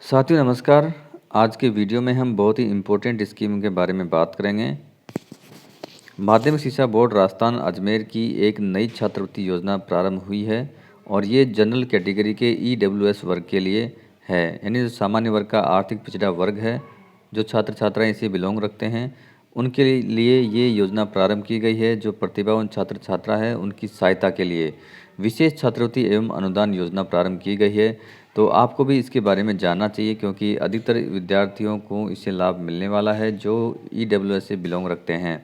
साथियों नमस्कार। आज के वीडियो में हम बहुत ही इम्पोर्टेंट स्कीम के बारे में बात करेंगे। माध्यमिक शिक्षा बोर्ड राजस्थान अजमेर की एक नई छात्रवृत्ति योजना प्रारंभ हुई है और ये जनरल कैटेगरी के ईडब्ल्यूएस वर्ग के लिए है, यानी जो सामान्य वर्ग का आर्थिक पिछड़ा वर्ग है, जो छात्र छात्राएं इसे बिलोंग रखते हैं, उनके लिए ये योजना प्रारंभ की गई है। जो प्रतिभावान छात्र छात्रा है उनकी सहायता के लिए विशेष छात्रवृत्ति एवं अनुदान योजना प्रारंभ की गई है। तो आपको भी इसके बारे में जानना चाहिए क्योंकि अधिकतर विद्यार्थियों को इससे लाभ मिलने वाला है जो ईडब्ल्यूएस से बिलोंग रखते हैं।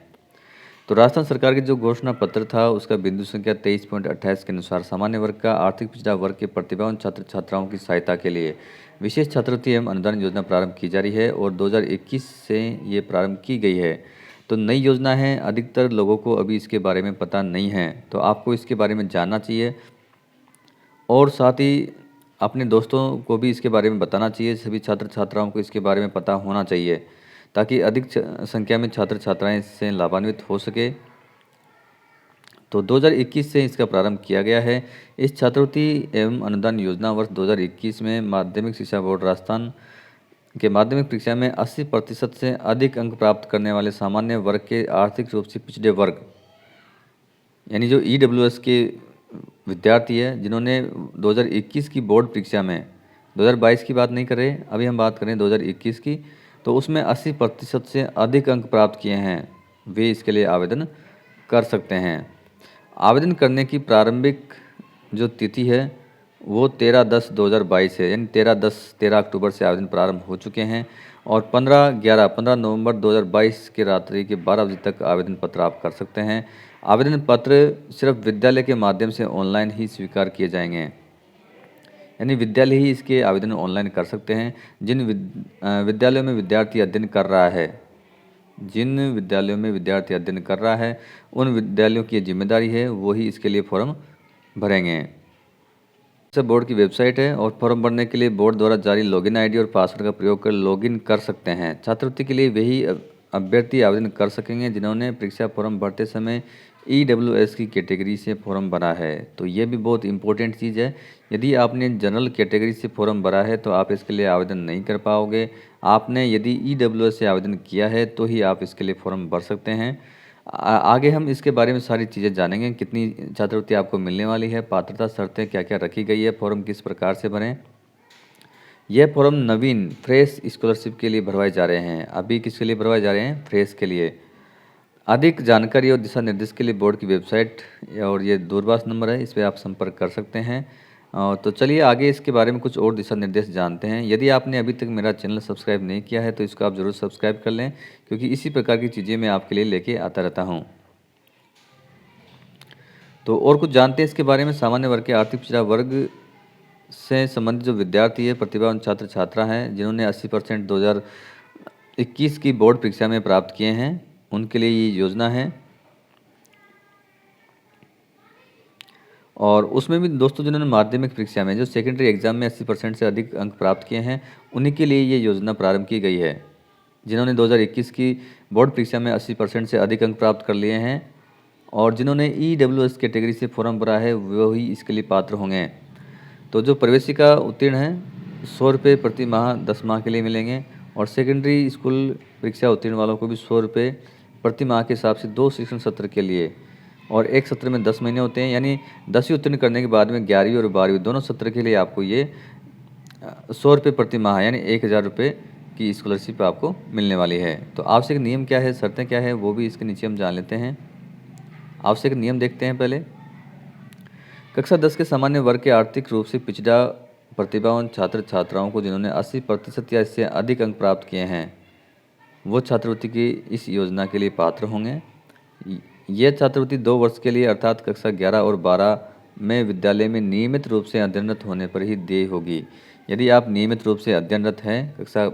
तो राजस्थान सरकार के जो घोषणा पत्र था उसका बिंदु संख्या 23.28 के अनुसार सामान्य वर्ग का आर्थिक पिछड़ा वर्ग के प्रतिभावान छात्र छात्राओं की सहायता के लिए विशेष छात्रवृत्ति एवं अनुदान योजना प्रारंभ की जा रही है और 2021 से ये प्रारंभ की गई है। तो नई योजना है, अधिकतर लोगों को अभी इसके बारे में पता नहीं है, तो आपको इसके बारे में जानना चाहिए और साथ ही अपने दोस्तों को भी इसके बारे में बताना चाहिए। सभी छात्र छात्राओं को इसके बारे में पता होना चाहिए ताकि अधिक संख्या में छात्र छात्राएं इससे लाभान्वित हो सके। तो 2021 से इसका प्रारंभ किया गया है। इस छात्रवृत्ति एवं अनुदान योजना वर्ष 2021 में माध्यमिक शिक्षा बोर्ड राजस्थान के माध्यमिक परीक्षा में 80% से अधिक अंक प्राप्त करने वाले सामान्य वर्ग के आर्थिक रूप से पिछड़े वर्ग, यानी जो ईडब्ल्यूएस के विद्यार्थी है जिन्होंने 2021 की बोर्ड परीक्षा में, 2022 की बात नहीं कर रहे, अभी हम बात करें 2021 की, तो उसमें 80% से अधिक अंक प्राप्त किए हैं, वे इसके लिए आवेदन कर सकते हैं। आवेदन करने की प्रारंभिक जो तिथि है वो 13/10/2022 है, यानी 13 अक्टूबर से आवेदन प्रारंभ हो चुके हैं और 15 नवंबर 2022 के रात्रि के 12 बजे तक आवेदन पत्र आप कर सकते हैं। आवेदन पत्र सिर्फ विद्यालय के माध्यम से ऑनलाइन ही स्वीकार किए जाएंगे, यानी विद्यालय ही इसके आवेदन ऑनलाइन कर सकते हैं। जिन विद्यालयों में विद्यार्थी अध्ययन कर रहा है, जिन विद्यालयों में विद्यार्थी अध्ययन कर रहा है उन विद्यालयों की जिम्मेदारी है, वो ही इसके लिए फॉर्म भरेंगे। बोर्ड की वेबसाइट है और फॉर्म भरने के लिए बोर्ड द्वारा जारी लॉगिन आईडी और पासवर्ड का प्रयोग कर लॉगिन कर सकते हैं। छात्रवृत्ति के लिए वही अभ्यर्थी आवेदन कर सकेंगे जिन्होंने परीक्षा फॉर्म भरते समय ईडब्ल्यूएस की कैटेगरी से फॉर्म भरा है। तो ये भी बहुत इंपॉर्टेंट चीज़ है। यदि आपने जनरल कैटेगरी से फॉर्म भरा है तो आप इसके लिए आवेदन नहीं कर पाओगे। आपने यदि ईडब्ल्यूएस से आवेदन किया है तो ही आप इसके लिए फॉर्म भर सकते हैं। आगे हम इसके बारे में सारी चीज़ें जानेंगे, कितनी छात्रवृत्ति आपको मिलने वाली है, पात्रता शर्तें क्या क्या रखी गई है, फॉर्म किस प्रकार से भरें। यह फॉर्म नवीन फ्रेश स्कॉलरशिप के लिए भरवाए जा रहे हैं। अभी किसके लिए भरवाए जा रहे हैं? फ्रेश के लिए। अधिक जानकारी और दिशा निर्देश के लिए बोर्ड की वेबसाइट और ये दूरभाष नंबर है, इस पर आप संपर्क कर सकते हैं। तो चलिए आगे इसके बारे में कुछ और दिशा निर्देश जानते हैं। यदि आपने अभी तक मेरा चैनल सब्सक्राइब नहीं किया है तो इसको आप ज़रूर सब्सक्राइब कर लें क्योंकि इसी प्रकार की चीज़ें मैं आपके लिए लेके आता रहता हूँ। तो और कुछ जानते हैं इसके बारे में। सामान्य वर्ग के आर्थिक पिछड़ा वर्ग से संबंधित जो विद्यार्थी है, प्रतिभावान छात्र छात्रा हैं जिन्होंने 80% 2021 की बोर्ड परीक्षा में प्राप्त किए हैं, उनके लिए ये योजना है। और उसमें भी दोस्तों जिन्होंने माध्यमिक परीक्षा में जो सेकेंडरी एग्जाम में 80% से अधिक अंक प्राप्त किए हैं, उन्हीं के लिए ये योजना प्रारंभ की गई है। जिन्होंने 2021 की बोर्ड परीक्षा में 80% से अधिक अंक प्राप्त कर लिए हैं और जिन्होंने ईडब्ल्यूएस कैटेगरी से फॉर्म भरा है वो ही इसके लिए पात्र होंगे। तो जो प्रवेशिका उत्तीर्ण हैं 100 रुपये प्रति माह 10 माह के लिए मिलेंगे और सेकेंडरी स्कूल परीक्षा उत्तीर्ण वालों को भी 100 रुपये प्रति माह के हिसाब से 2 शिक्षण सत्र के लिए, और एक सत्र में 10 महीने होते हैं, यानी 10वीं उत्तीर्ण करने के बाद में 11वीं और 12वीं दोनों सत्र के लिए आपको ये 100 रुपये प्रति माह यानी 1000 रुपये की स्कॉलरशिप आपको मिलने वाली है। तो आवश्यक नियम क्या है, शर्तें क्या है, वो भी इसके नीचे हम जान लेते हैं। आवश्यक नियम देखते हैं पहले। कक्षा 10 के सामान्य वर्ग के आर्थिक रूप से पिछड़ा प्रतिभावान छात्र छात्राओं को जिन्होंने 80% या इससे अधिक अंक प्राप्त किए हैं वो छात्रवृत्ति की इस योजना के लिए पात्र होंगे। यह छात्रवृत्ति 2 वर्ष के लिए अर्थात कक्षा 11 और 12 में विद्यालय में नियमित रूप से अध्ययनरत होने पर ही देय होगी। यदि आप नियमित रूप से अध्ययनरत हैं कक्षा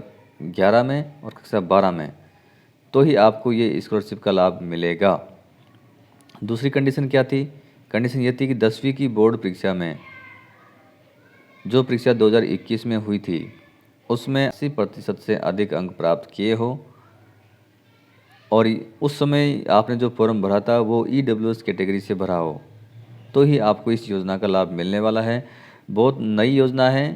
11 में और कक्षा 12 में तो ही आपको ये स्कॉलरशिप का लाभ मिलेगा। दूसरी कंडीशन क्या थी? कंडीशन ये थी कि 10वीं की बोर्ड परीक्षा में जो परीक्षा 2021 में हुई थी उसमें 80% से अधिक अंक प्राप्त किए हो और उस समय आपने जो फॉर्म भरा था वो ईडब्ल्यूएस कैटेगरी से भरा हो, तो ही आपको इस योजना का लाभ मिलने वाला है। बहुत नई योजना है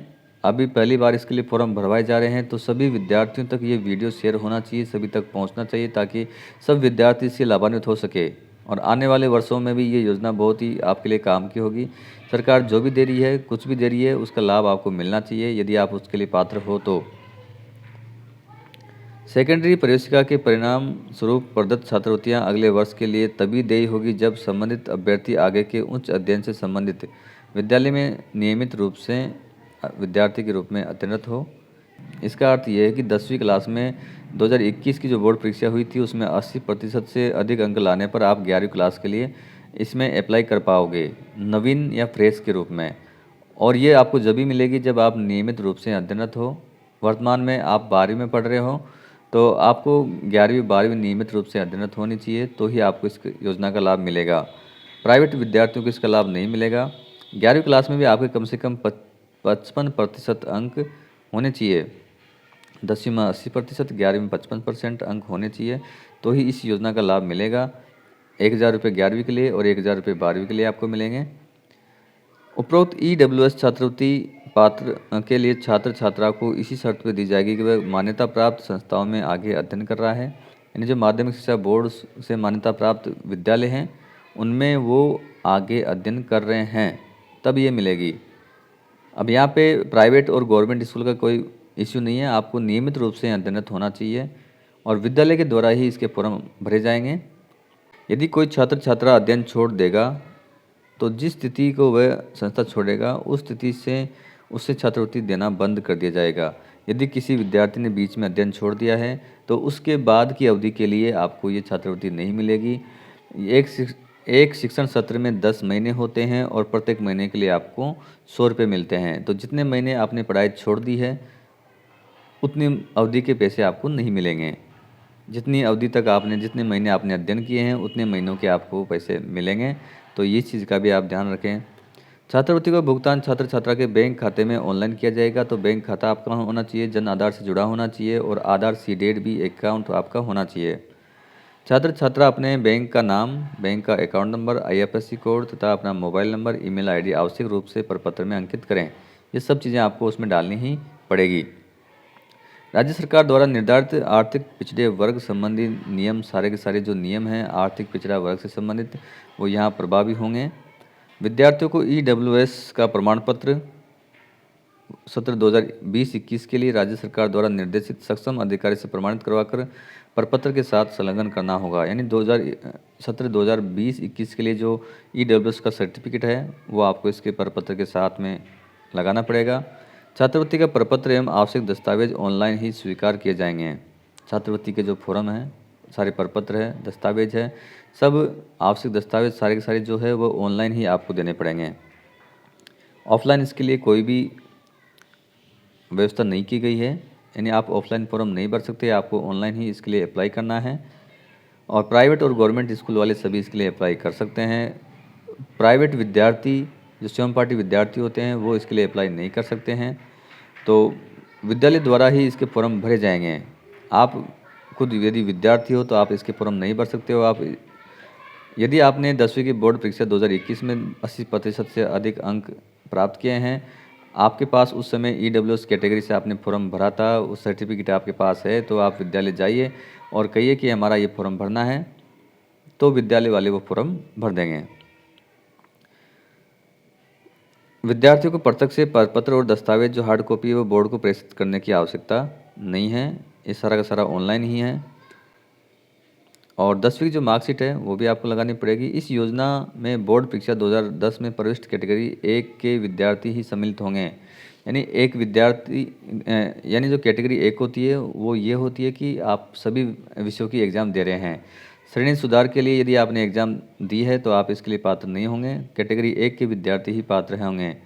अभी पहली बार इसके लिए फॉर्म भरवाए जा रहे हैं, तो सभी विद्यार्थियों तक ये वीडियो शेयर होना चाहिए, सभी तक पहुंचना चाहिए, ताकि सब विद्यार्थी इससे लाभान्वित हो सके और आने वाले वर्षों में भी ये योजना बहुत ही आपके लिए काम की होगी। सरकार जो भी दे रही है, कुछ भी दे रही है, उसका लाभ आपको मिलना चाहिए यदि आप उसके लिए पात्र हो तो। सेकेंडरी प्रवेशिका के परिणाम स्वरूप प्रदत्त छात्रवृत्तियां अगले वर्ष के लिए तभी देय होगी जब संबंधित अभ्यर्थी आगे के उच्च अध्ययन से संबंधित विद्यालय में नियमित रूप से विद्यार्थी के रूप में अध्ययनरत हो। इसका अर्थ ये है कि 10वीं क्लास में 2021 की जो बोर्ड परीक्षा हुई थी उसमें 80% से अधिक अंक लाने पर आप 11वीं क्लास के लिए इसमें अप्लाई कर पाओगे नवीन या फ्रेश के रूप में। और ये आपको जब भी मिलेगी जब आप नियमित रूप से अध्ययनरत हो। वर्तमान में आप 12वीं में पढ़ रहे हो तो आपको 11वीं 12वीं नियमित रूप से अध्ययनरत होनी चाहिए, तो ही आपको इस योजना का लाभ मिलेगा। प्राइवेट विद्यार्थियों को इसका लाभ नहीं मिलेगा। 11वीं क्लास में भी आपके कम से कम 55% अंक होने चाहिए। 10वीं में 80%, 11वीं में 55% अंक होने चाहिए, तो ही इस योजना का लाभ मिलेगा। 1000 रुपये 11वीं के लिए और 1000 रुपये 12वीं के लिए आपको मिलेंगे। उपरोक्त EWS छात्रवृत्ति पात्र के लिए छात्र छात्रा को इसी शर्त पर दी जाएगी कि वह मान्यता प्राप्त संस्थाओं में आगे अध्ययन कर रहा है, यानी जो माध्यमिक शिक्षा बोर्ड से मान्यता प्राप्त विद्यालय हैं उनमें वो आगे अध्ययन कर रहे हैं, तब ये मिलेगी। अब यहाँ पे प्राइवेट और गवर्नमेंट स्कूल का कोई इश्यू नहीं है, आपको नियमित रूप से अध्ययनरत होना चाहिए और विद्यालय के द्वारा ही इसके फॉर्म भरे जाएंगे। यदि कोई छात्र छात्रा अध्ययन छोड़ देगा तो जिस स्थिति को वह संस्था छोड़ेगा उस स्थिति से उससे छात्रवृत्ति देना बंद कर दिया जाएगा। यदि किसी विद्यार्थी ने बीच में अध्ययन छोड़ दिया है तो उसके बाद की अवधि के लिए आपको ये छात्रवृत्ति नहीं मिलेगी। एक शिक्षण सत्र में 10 महीने होते हैं और प्रत्येक महीने के लिए आपको 100 रुपये मिलते हैं। तो जितने महीने आपने पढ़ाई छोड़ दी है उतनी अवधि के पैसे आपको नहीं मिलेंगे। जितनी अवधि तक आपने जितने महीने आपने अध्ययन किए हैं उतने महीनों के आपको पैसे मिलेंगे, तो ये चीज़ का भी आप ध्यान रखें। छात्रवृत्ति का भुगतान छात्र छात्रा के बैंक खाते में ऑनलाइन किया जाएगा, तो बैंक खाता आपका होना चाहिए, जन आधार से जुड़ा होना चाहिए और आधार सीडेड भी अकाउंट आपका होना चाहिए। छात्र छात्रा अपने बैंक का नाम, बैंक का अकाउंट नंबर, IFSC कोड तथा अपना मोबाइल नंबर, ईमेल ID आवश्यक रूप से प्रपत्र में अंकित करें। ये सब चीज़ें आपको उसमें डालनी ही पड़ेगी। राज्य सरकार द्वारा निर्धारित आर्थिक पिछड़े वर्ग संबंधी नियम, सारे के सारे जो नियम हैं आर्थिक पिछड़ा वर्ग से संबंधित, वो यहाँ प्रभावी होंगे। विद्यार्थियों को EWS का प्रमाण पत्र सत्र 2020-21 के लिए राज्य सरकार द्वारा निर्देशित सक्षम अधिकारी से प्रमाणित करवाकर प्रपत्र के साथ संलग्न करना होगा। यानी 2020-21 के लिए जो EWS का सर्टिफिकेट है वो आपको इसके प्रपत्र के साथ में लगाना पड़ेगा। छात्रवृत्ति का प्रपत्र एवं आवश्यक दस्तावेज ऑनलाइन ही स्वीकार किए जाएंगे। छात्रवृत्ति के जो फॉर्म हैं, सारे प्रपत्र है, दस्तावेज है, सब आवश्यक दस्तावेज सारे के सारे जो है वो ऑनलाइन ही आपको देने पड़ेंगे। ऑफलाइन इसके लिए कोई भी व्यवस्था नहीं की गई है, यानी आप ऑफलाइन फॉर्म नहीं भर सकते, आपको ऑनलाइन ही इसके लिए अप्लाई करना है। और प्राइवेट और गवर्नमेंट स्कूल वाले सभी इसके लिए अप्लाई कर सकते हैं। प्राइवेट विद्यार्थी जो स्वयं पाठी विद्यार्थी होते हैं वो इसके लिए अप्लाई नहीं कर सकते हैं, तो विद्यालय द्वारा ही इसके फॉर्म भरे जाएंगे। आप खुद यदि विद्यार्थी हो तो आप इसके फॉर्म नहीं भर सकते हो। आप यदि आपने 10वीं की बोर्ड परीक्षा 2021 में 80% से अधिक अंक प्राप्त किए हैं, आपके पास उस समय EWS कैटेगरी से आपने फॉर्म भरा था, उस सर्टिफिकेट आपके पास है, तो आप विद्यालय जाइए और कहिए कि हमारा ये फॉर्म भरना है, तो विद्यालय वाले वो फॉर्म भर देंगे। विद्यार्थियों को प्रत्यक्ष से प्रपत्र और दस्तावेज जो हार्ड कॉपी है वो बोर्ड को प्रेषित करने की आवश्यकता नहीं है, ये सारा का सारा ऑनलाइन ही है। और 10वीं की जो मार्कशीट है वो भी आपको लगानी पड़ेगी। इस योजना में बोर्ड परीक्षा 2010 में प्रविष्ट कैटेगरी 1 के विद्यार्थी ही सम्मिलित होंगे। यानी एक विद्यार्थी यानी जो कैटेगरी 1 होती है वो ये होती है कि आप सभी विषयों की एग्ज़ाम दे रहे हैं। श्रेणी सुधार के लिए यदि आपने एग्ज़ाम दी है तो आप इसके लिए पात्र नहीं होंगे। कैटेगरी 1 के विद्यार्थी ही पात्र होंगे।